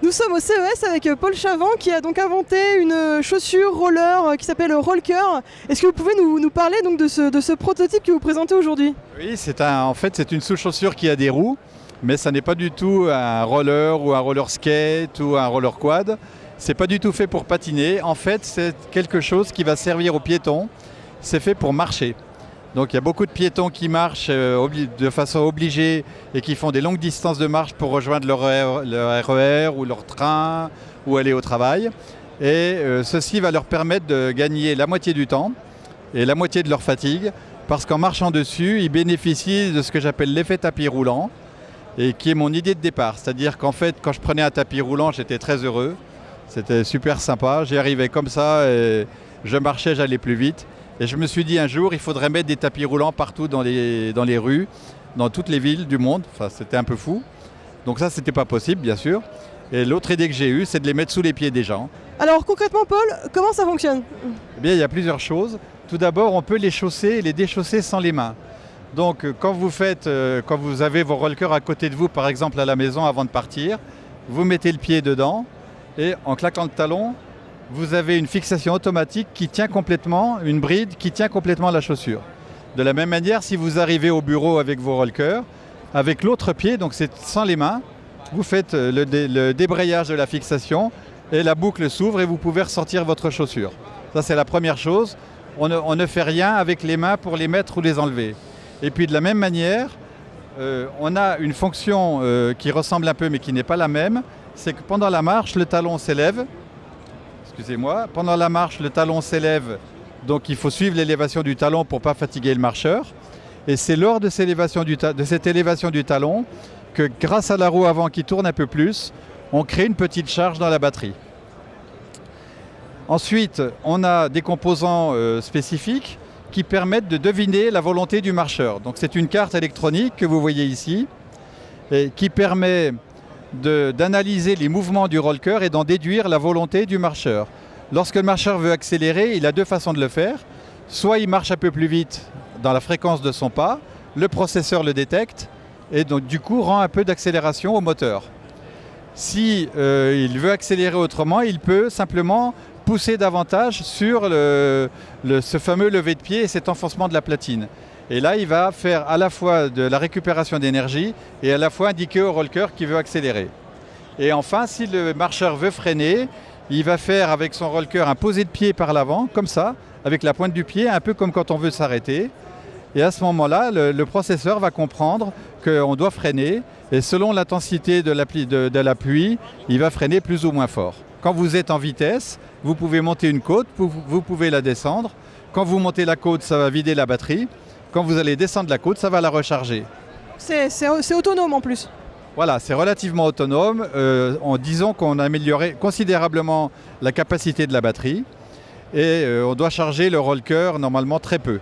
Nous sommes au CES avec Paul Chavant qui a donc inventé une chaussure roller qui s'appelle Rollker. Est-ce que vous pouvez nous parler donc de ce prototype que vous présentez aujourd'hui? Oui, en fait c'est une sous-chaussure qui a des roues, mais ça n'est pas du tout un roller ou un roller skate ou un roller quad. C'est pas du tout fait pour patiner. En fait, c'est quelque chose qui va servir aux piétons. C'est fait pour marcher. Donc il y a beaucoup de piétons qui marchent de façon obligée et qui font des longues distances de marche pour rejoindre leur RER ou leur train ou aller au travail. Et ceci va leur permettre de gagner la moitié du temps et la moitié de leur fatigue parce qu'en marchant dessus, ils bénéficient de ce que j'appelle l'effet tapis roulant et qui est mon idée de départ. C'est-à-dire qu'en fait, quand je prenais un tapis roulant, j'étais très heureux. C'était super sympa. J'y arrivais comme ça et je marchais, j'allais plus vite. Et je me suis dit un jour, il faudrait mettre des tapis roulants partout dans les rues, dans toutes les villes du monde. Enfin, c'était un peu fou. Donc ça, c'était pas possible, bien sûr. Et l'autre idée que j'ai eue, c'est de les mettre sous les pieds des gens. Alors concrètement, Paul, comment ça fonctionne? Eh bien, il y a plusieurs choses. Tout d'abord, on peut les chausser et les déchausser sans les mains. Donc, quand vous avez vos rollers à côté de vous, par exemple à la maison, avant de partir, vous mettez le pied dedans et en claquant le talon, vous avez une fixation automatique qui tient complètement, une bride qui tient complètement la chaussure. De la même manière, si vous arrivez au bureau avec vos rollers, avec l'autre pied, donc c'est sans les mains, vous faites le débrayage de la fixation et la boucle s'ouvre et vous pouvez ressortir votre chaussure. Ça, c'est la première chose. On ne fait rien avec les mains pour les mettre ou les enlever. Et puis de la même manière, on a une fonction qui ressemble un peu mais qui n'est pas la même, c'est que pendant la marche, le talon s'élève. Excusez-moi, pendant la marche, le talon s'élève, donc il faut suivre l'élévation du talon pour ne pas fatiguer le marcheur. Et c'est lors de cette élévation du talon que grâce à la roue avant qui tourne un peu plus, on crée une petite charge dans la batterie. Ensuite, on a des composants spécifiques qui permettent de deviner la volonté du marcheur. Donc c'est une carte électronique que vous voyez ici et qui permet d'analyser les mouvements du roller et d'en déduire la volonté du marcheur. Lorsque le marcheur veut accélérer, il a deux façons de le faire. Soit il marche un peu plus vite dans la fréquence de son pas, le processeur le détecte et donc du coup rend un peu d'accélération au moteur. Si il veut accélérer autrement, il peut simplement pousser davantage sur ce fameux lever de pied et cet enfoncement de la platine. Et là, il va faire à la fois de la récupération d'énergie et à la fois indiquer au roller qu'il veut accélérer. Et enfin, si le marcheur veut freiner, il va faire avec son roller un posé de pied par l'avant, comme ça, avec la pointe du pied, un peu comme quand on veut s'arrêter. Et à ce moment-là, le processeur va comprendre qu'on doit freiner. Et selon l'intensité de la pluie, il va freiner plus ou moins fort. Quand vous êtes en vitesse, vous pouvez monter une côte, vous pouvez la descendre. Quand vous montez la côte, ça va vider la batterie. Quand vous allez descendre la côte, ça va la recharger. C'est autonome en plus. Voilà, c'est relativement autonome. Disons qu'on a amélioré considérablement la capacité de la batterie et on doit charger le roller normalement très peu.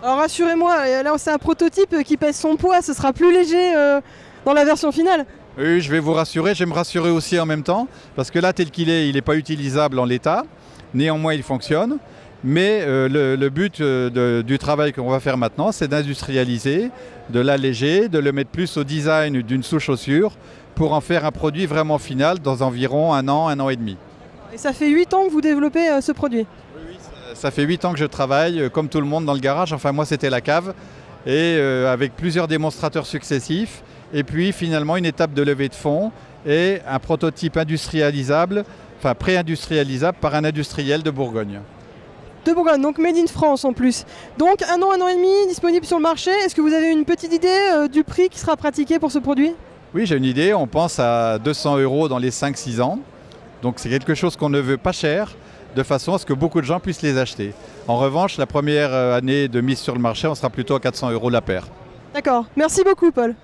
Alors rassurez-moi, là c'est un prototype qui pèse son poids, ce sera plus léger dans la version finale. Oui, je vais vous rassurer, je vais me rassurer aussi en même temps, parce que là tel qu'il est, il n'est pas utilisable en l'état. Néanmoins, il fonctionne. Mais le but du travail qu'on va faire maintenant, c'est d'industrialiser, de l'alléger, de le mettre plus au design d'une sous-chaussure pour en faire un produit vraiment final dans environ un an et demi. Et ça fait 8 ans que vous développez ce produit? Oui, ça fait 8 ans que je travaille, comme tout le monde, dans le garage. Enfin, moi, c'était la cave, et avec plusieurs démonstrateurs successifs. Et puis, finalement, une étape de levée de fonds et un prototype industrialisable, enfin pré-industrialisable par un industriel de Bourgogne. De Bourgogne, donc made in France en plus. Donc un an et demi disponible sur le marché. Est-ce que vous avez une petite idée du prix qui sera pratiqué pour ce produit? Oui, j'ai une idée. On pense à 200 € dans les 5-6 ans. Donc c'est quelque chose qu'on ne veut pas cher, de façon à ce que beaucoup de gens puissent les acheter. En revanche, la première année de mise sur le marché, on sera plutôt à 400 € la paire. D'accord. Merci beaucoup, Paul.